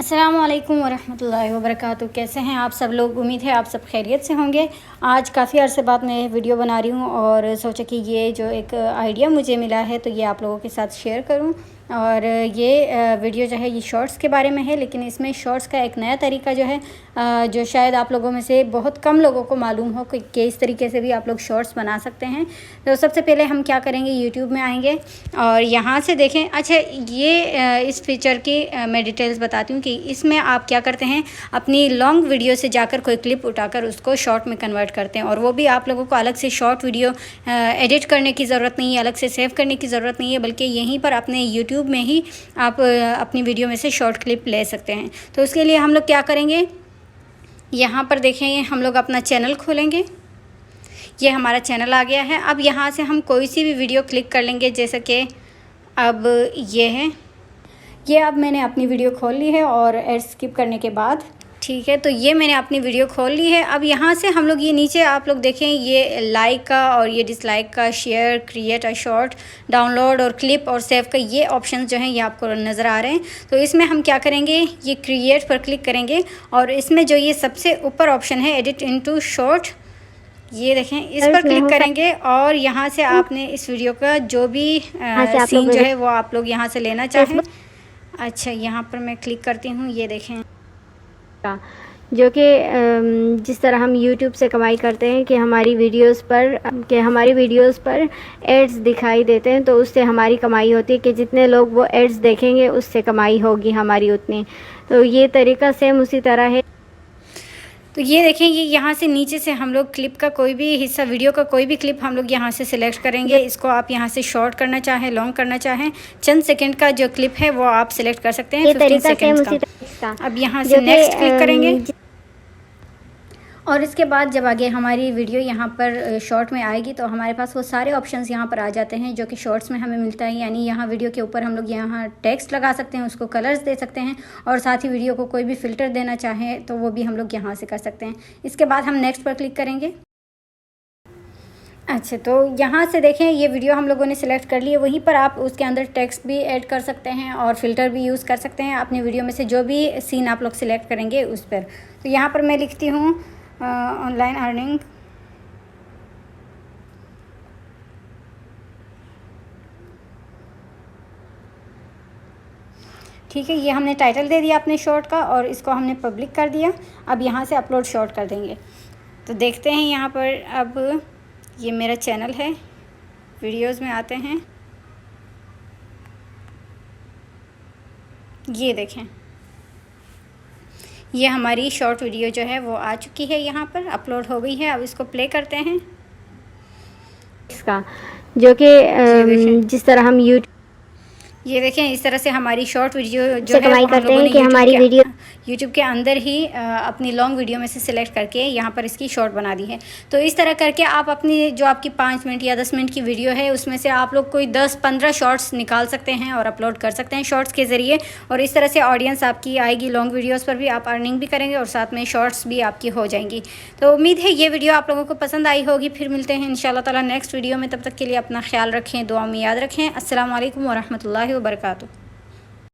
अस्सलामुअलैकुम वरहमतुल्लाहि वबरकातुहू। कैसे हैं आप सब लोग? उम्मीद है आप सब खैरियत से होंगे। आज काफ़ी अरसे बाद मैं वीडियो बना रही हूँ और सोचा कि ये जो एक आइडिया मुझे मिला है तो ये आप लोगों के साथ शेयर करूँ। और ये वीडियो जो है ये शॉर्ट्स के बारे में है, लेकिन इसमें शॉर्ट्स का एक नया तरीका जो है जो शायद आप लोगों में से बहुत कम लोगों को मालूम हो कि इस तरीके से भी आप लोग शॉर्ट्स बना सकते हैं। तो सबसे पहले हम क्या करेंगे, यूट्यूब में आएंगे और यहाँ से देखें। अच्छा, ये इस फीचर की मैं डिटेल्स बताती हूँ कि इसमें आप क्या करते हैं, अपनी लॉन्ग वीडियो से जाकर कोई क्लिप उठाकर उसको शॉर्ट में कन्वर्ट करते हैं। और वो भी आप लोगों को अलग से शॉर्ट वीडियो एडिट करने की ज़रूरत नहीं है, अलग से सेव करने की ज़रूरत नहीं है, बल्कि यहीं पर अपने यूट्यूब में ही आप अपनी वीडियो में से शॉर्ट क्लिप ले सकते हैं। तो उसके लिए हम लोग क्या करेंगे, यहाँ पर देखेंगे, हम लोग अपना चैनल खोलेंगे। ये हमारा चैनल आ गया है। अब यहाँ से हम कोई सी भी वीडियो क्लिक कर लेंगे, जैसे कि अब ये है, ये अब मैंने अपनी वीडियो खोल ली है और एड स्किप करने के बाद ठीक है, तो ये मैंने अपनी वीडियो खोल ली है। अब यहाँ से हम लोग ये नीचे आप लोग देखें, ये लाइक का और ये डिसलाइक का, share, create a short, download और क्लिप और सेव का ये ऑप्शन जो हैं ये आपको नज़र आ रहे हैं। तो इसमें हम क्या करेंगे, ये क्रिएट पर क्लिक करेंगे और इसमें जो ये सबसे ऊपर ऑप्शन है एडिट इनटू शॉर्ट, ये देखें, इस पर क्लिक करेंगे और यहाँ से आपने इस वीडियो का जो भी सीन जो है वो आप लोग यहाँ से लेना चाहें। अच्छा, यहाँ पर मैं क्लिक करती हूँ, ये देखें जो कि जिस तरह हम YouTube से कमाई करते हैं कि हमारी वीडियोस पर एड्स दिखाई देते हैं, तो उससे हमारी कमाई होती है कि जितने लोग वो एड्स देखेंगे उससे कमाई होगी हमारी उतनी। तो ये तरीका सेम उसी तरह है। तो ये देखें, ये यहाँ से नीचे से हम लोग क्लिप का कोई भी हिस्सा, वीडियो का कोई भी क्लिप हम लोग यहाँ से सिलेक्ट करेंगे। इसको आप यहाँ से शॉर्ट करना चाहें, लॉन्ग करना चाहें, चंद सेकंड का जो क्लिप है वो आप सिलेक्ट कर सकते हैं, 15 सेकंड का। अब यहाँ से नेक्स्ट क्लिक करेंगे और इसके बाद जब आगे हमारी वीडियो यहाँ पर शॉर्ट में आएगी तो हमारे पास वो सारे ऑप्शंस यहाँ पर आ जाते हैं जो कि शॉर्ट्स में हमें मिलता है। यानी यहाँ वीडियो के ऊपर हम लोग यहाँ टेक्स्ट लगा सकते हैं, उसको कलर्स दे सकते हैं और साथ ही वीडियो को कोई भी फ़िल्टर देना चाहें तो वो भी हम लोग यहाँ से कर सकते हैं। इसके बाद हम नेक्स्ट पर क्लिक करेंगे। अच्छा, तो यहाँ से देखें, ये वीडियो हम लोगों ने सिलेक्ट कर ली है। वहीं पर आप उसके अंदर टेक्स्ट भी ऐड कर सकते हैं और फ़िल्टर भी यूज़ कर सकते हैं अपनी वीडियो में से जो भी सीन आप लोग सिलेक्ट करेंगे उस पर। तो यहाँ पर मैं लिखती हूँ ऑनलाइन अर्निंग। ठीक है, ये हमने टाइटल दे दिया अपने शॉर्ट का और इसको हमने पब्लिक कर दिया। अब यहाँ से अपलोड शॉर्ट कर देंगे। तो देखते हैं यहाँ पर, अब ये मेरा चैनल है, वीडियोस में आते हैं, ये देखें, ये हमारी शॉर्ट वीडियो जो है वो आ चुकी है, यहाँ पर अपलोड हो गई है। अब इसको प्ले करते हैं। इसका जो कि जिस तरह हम ये देखें, इस तरह से हमारी शॉर्ट वीडियो जो है कमाई करते हैं कि हमारी वीडियो यूट्यूब के अंदर ही अपनी लॉन्ग वीडियो में से सिलेक्ट करके यहाँ पर इसकी शॉर्ट बना दी है। तो इस तरह करके आप अपनी जो आपकी 5 मिनट या 10 मिनट की वीडियो है उसमें से आप लोग कोई 10-15 शॉर्ट्स निकाल सकते हैं और अपलोड कर सकते हैं शॉर्ट्स के ज़रिए। और इस तरह से ऑडियंस आपकी आएगी, लॉन्ग वीडियोज़ पर भी आप अर्निंग भी करेंगे और साथ में शॉर्ट्स भी आपकी हो जाएंगी। तो उम्मीद है ये वीडियो आप लोगों को पसंद आई होगी। फिर मिलते हैं इंशाअल्लाह ताला नेक्स्ट वीडियो में। तब तक के लिए अपना ख्याल रखें, दुआ में याद रखें। अस्सलाम वालेकुम वरहमतुल्लाहि वबरकातुहू।